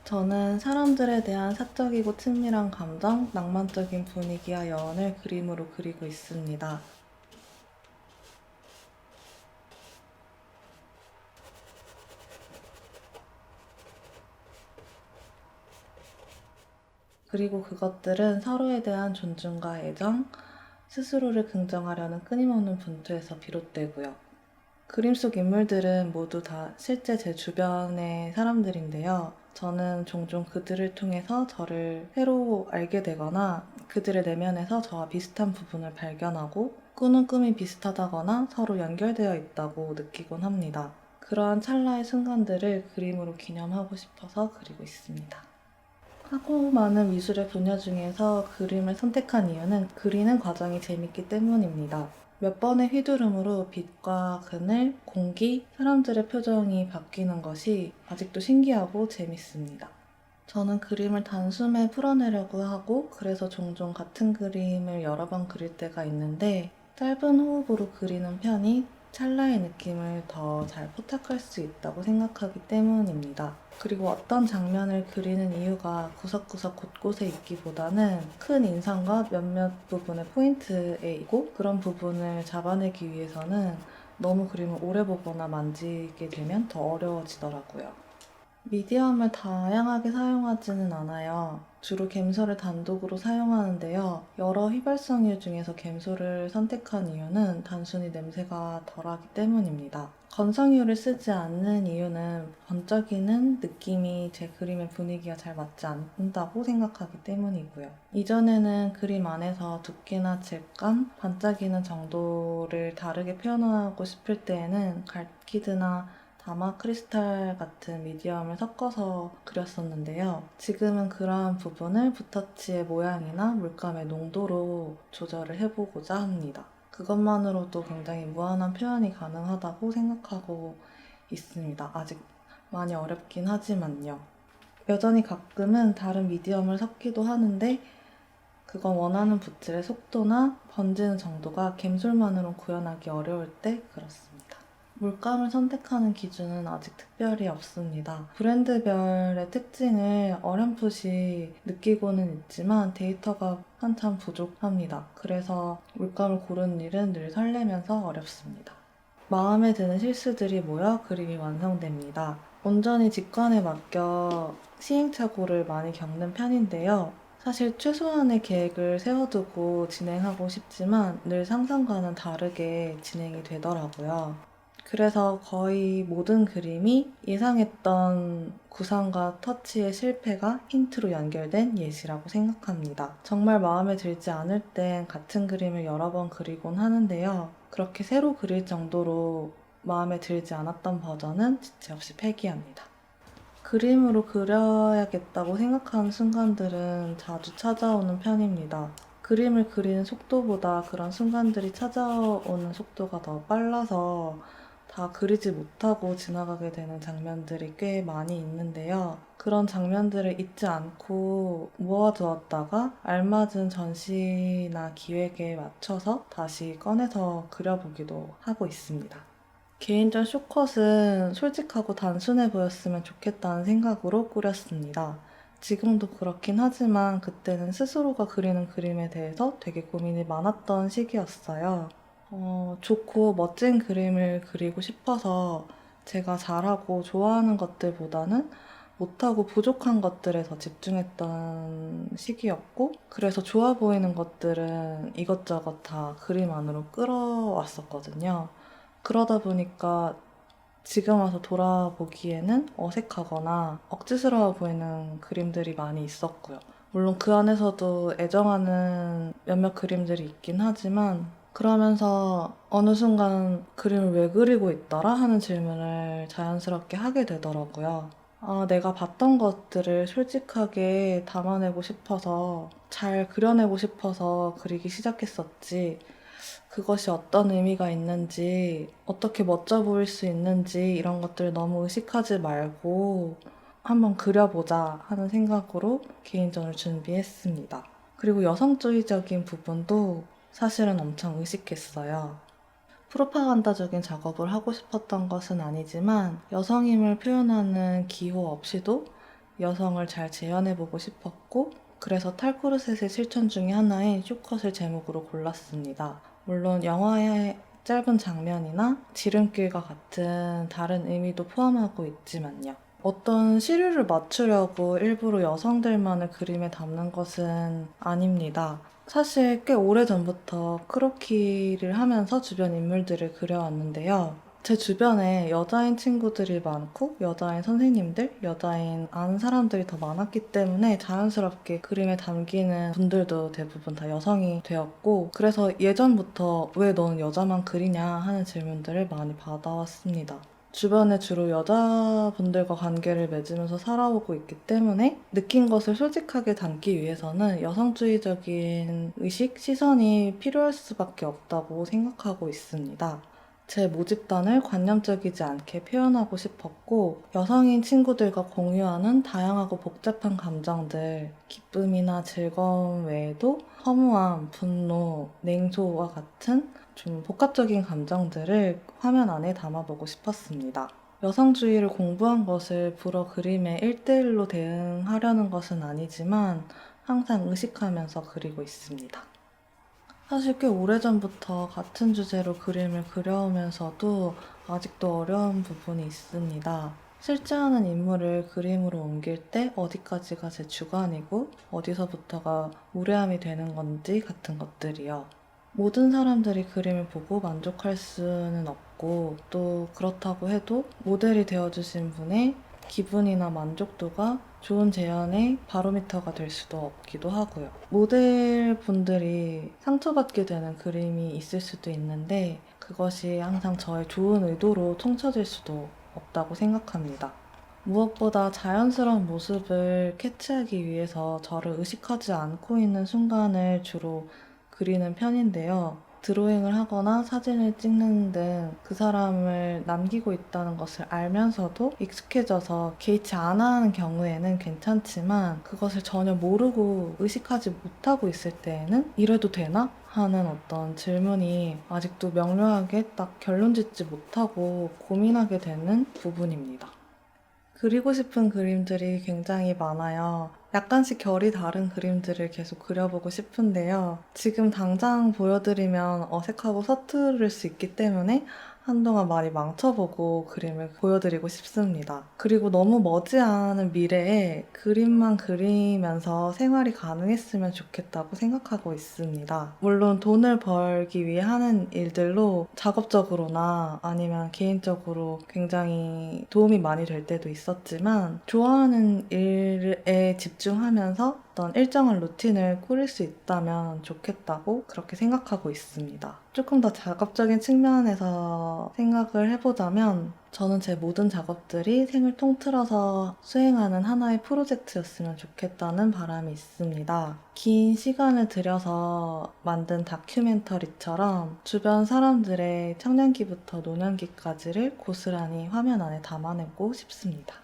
저는 사람들에 대한 사적이고 친밀한 감정, 낭만적인 분위기와 여운을 그림으로 그리고 있습니다. 그리고 그것들은 서로에 대한 존중과 애정, 스스로를 긍정하려는 끊임없는 분투에서 비롯되고요. 그림 속 인물들은 모두 다 실제 제 주변의 사람들인데요. 저는 종종 그들을 통해서 저를 새로 알게 되거나 그들의 내면에서 저와 비슷한 부분을 발견하고 꾸는 꿈이 비슷하다거나 서로 연결되어 있다고 느끼곤 합니다. 그러한 찰나의 순간들을 그림으로 기념하고 싶어서 그리고 있습니다. 하고 많은 미술의 분야 중에서 그림을 선택한 이유는 그리는 과정이 재밌기 때문입니다. 몇 번의 휘두름으로 빛과 그늘, 공기, 사람들의 표정이 바뀌는 것이 아직도 신기하고 재밌습니다. 저는 그림을 단숨에 풀어내려고 하고 그래서 종종 같은 그림을 여러 번 그릴 때가 있는데 짧은 호흡으로 그리는 편이 찰나의 느낌을 더 잘 포착할 수 있다고 생각하기 때문입니다. 그리고 어떤 장면을 그리는 이유가 구석구석 곳곳에 있기보다는 큰 인상과 몇몇 부분의 포인트에 있고 그런 부분을 잡아내기 위해서는 너무 그림을 오래 보거나 만지게 되면 더 어려워지더라고요. 미디엄을 다양하게 사용하지는 않아요. 주로 갬소를 단독으로 사용하는데요. 여러 휘발성유 중에서 갬소를 선택한 이유는 단순히 냄새가 덜하기 때문입니다. 건성유를 쓰지 않는 이유는 번쩍이는 느낌이 제 그림의 분위기가 잘 맞지 않는다고 생각하기 때문이고요. 이전에는 그림 안에서 두께나 질감, 반짝이는 정도를 다르게 표현하고 싶을 때에는 갈키드나 다마 크리스탈 같은 미디엄을 섞어서 그렸었는데요. 지금은 그러한 부분을 붓터치의 모양이나 물감의 농도로 조절을 해보고자 합니다. 그것만으로도 굉장히 무한한 표현이 가능하다고 생각하고 있습니다. 아직 많이 어렵긴 하지만요. 여전히 가끔은 다른 미디엄을 섞기도 하는데 그건 원하는 붓질의 속도나 번지는 정도가 갬솔만으로 구현하기 어려울 때 그렇습니다. 물감을 선택하는 기준은 아직 특별히 없습니다. 브랜드별의 특징을 어렴풋이 느끼고는 있지만 데이터가 한참 부족합니다. 그래서 물감을 고르는 일은 늘 설레면서 어렵습니다. 마음에 드는 실수들이 모여 그림이 완성됩니다. 온전히 직관에 맡겨 시행착오를 많이 겪는 편인데요. 사실 최소한의 계획을 세워두고 진행하고 싶지만 늘 상상과는 다르게 진행이 되더라고요. 그래서 거의 모든 그림이 예상했던 구상과 터치의 실패가 힌트로 연결된 예시라고 생각합니다. 정말 마음에 들지 않을 땐 같은 그림을 여러 번 그리곤 하는데요. 그렇게 새로 그릴 정도로 마음에 들지 않았던 버전은 지체 없이 폐기합니다. 그림으로 그려야겠다고 생각하는 순간들은 자주 찾아오는 편입니다. 그림을 그리는 속도보다 그런 순간들이 찾아오는 속도가 더 빨라서 다 그리지 못하고 지나가게 되는 장면들이 꽤 많이 있는데요. 그런 장면들을 잊지 않고 모아두었다가 알맞은 전시나 기획에 맞춰서 다시 꺼내서 그려보기도 하고 있습니다. 개인전 쇼컷은 솔직하고 단순해 보였으면 좋겠다는 생각으로 꾸렸습니다. 지금도 그렇긴 하지만 그때는 스스로가 그리는 그림에 대해서 되게 고민이 많았던 시기였어요. 좋고 멋진 그림을 그리고 싶어서 제가 잘하고 좋아하는 것들보다는 못하고 부족한 것들에 더 집중했던 시기였고, 그래서 좋아 보이는 것들은 이것저것 다 그림 안으로 끌어왔었거든요. 그러다 보니까 지금 와서 돌아보기에는 어색하거나 억지스러워 보이는 그림들이 많이 있었고요. 물론 그 안에서도 애정하는 몇몇 그림들이 있긴 하지만 그러면서 어느 순간 그림을 왜 그리고 있더라? 하는 질문을 자연스럽게 하게 되더라고요. 아, 내가 봤던 것들을 솔직하게 담아내고 싶어서 잘 그려내고 싶어서 그리기 시작했었지. 그것이 어떤 의미가 있는지, 어떻게 멋져 보일 수 있는지 이런 것들 너무 의식하지 말고 한번 그려보자 하는 생각으로 개인전을 준비했습니다. 그리고 여성주의적인 부분도 사실은 엄청 의식했어요. 프로파간다적인 작업을 하고 싶었던 것은 아니지만 여성임을 표현하는 기호 없이도 여성을 잘 재현해보고 싶었고, 그래서 탈코르셋의 실천 중에 하나인 쇼컷을 제목으로 골랐습니다. 물론 영화의 짧은 장면이나 지름길과 같은 다른 의미도 포함하고 있지만요. 어떤 시류를 맞추려고 일부러 여성들만을 그림에 담는 것은 아닙니다. 사실 꽤 오래전부터 크로키를 하면서 주변 인물들을 그려왔는데요. 제 주변에 여자인 친구들이 많고 여자인 선생님들, 여자인 아는 사람들이 더 많았기 때문에 자연스럽게 그림에 담기는 분들도 대부분 다 여성이 되었고, 그래서 예전부터 왜 너는 여자만 그리냐 하는 질문들을 많이 받아왔습니다. 주변에 주로 여자분들과 관계를 맺으면서 살아오고 있기 때문에 느낀 것을 솔직하게 담기 위해서는 여성주의적인 의식, 시선이 필요할 수밖에 없다고 생각하고 있습니다. 제 모집단을 관념적이지 않게 표현하고 싶었고, 여성인 친구들과 공유하는 다양하고 복잡한 감정들, 기쁨이나 즐거움 외에도 허무함, 분노, 냉소와 같은 좀 복합적인 감정들을 화면 안에 담아보고 싶었습니다. 여성주의를 공부한 것을 불어 그림에 1대1로 대응하려는 것은 아니지만 항상 의식하면서 그리고 있습니다. 사실 꽤 오래전부터 같은 주제로 그림을 그려오면서도 아직도 어려운 부분이 있습니다. 실제 하는 인물을 그림으로 옮길 때 어디까지가 제 주관이고 어디서부터가 무례함이 되는 건지 같은 것들이요. 모든 사람들이 그림을 보고 만족할 수는 없고, 또 그렇다고 해도 모델이 되어주신 분의 기분이나 만족도가 좋은 재현의 바로미터가 될 수도 없기도 하고요. 모델분들이 상처받게 되는 그림이 있을 수도 있는데, 그것이 항상 저의 좋은 의도로 청쳐질 수도 없다고 생각합니다. 무엇보다 자연스러운 모습을 캐치하기 위해서 저를 의식하지 않고 있는 순간을 주로 그리는 편인데요. 드로잉을 하거나 사진을 찍는 등 그 사람을 남기고 있다는 것을 알면서도 익숙해져서 개의치 않아 하는 경우에는 괜찮지만, 그것을 전혀 모르고 의식하지 못하고 있을 때에는 이래도 되나? 하는 어떤 질문이 아직도 명료하게 딱 결론 짓지 못하고 고민하게 되는 부분입니다. 그리고 싶은 그림들이 굉장히 많아요. 약간씩 결이 다른 그림들을 계속 그려보고 싶은데요. 지금 당장 보여드리면 어색하고 서투를 수 있기 때문에 한동안 많이 망쳐보고 그림을 보여드리고 싶습니다. 그리고 너무 머지않은 미래에 그림만 그리면서 생활이 가능했으면 좋겠다고 생각하고 있습니다. 물론 돈을 벌기 위해 하는 일들로 작업적으로나 아니면 개인적으로 굉장히 도움이 많이 될 때도 있었지만, 좋아하는 일에 집중하면서 어떤 일정한 루틴을 꾸릴 수 있다면 좋겠다고 그렇게 생각하고 있습니다. 조금 더 작업적인 측면에서 생각을 해보자면, 저는 제 모든 작업들이 생을 통틀어서 수행하는 하나의 프로젝트였으면 좋겠다는 바람이 있습니다. 긴 시간을 들여서 만든 다큐멘터리처럼 주변 사람들의 청년기부터 노년기까지를 고스란히 화면 안에 담아내고 싶습니다.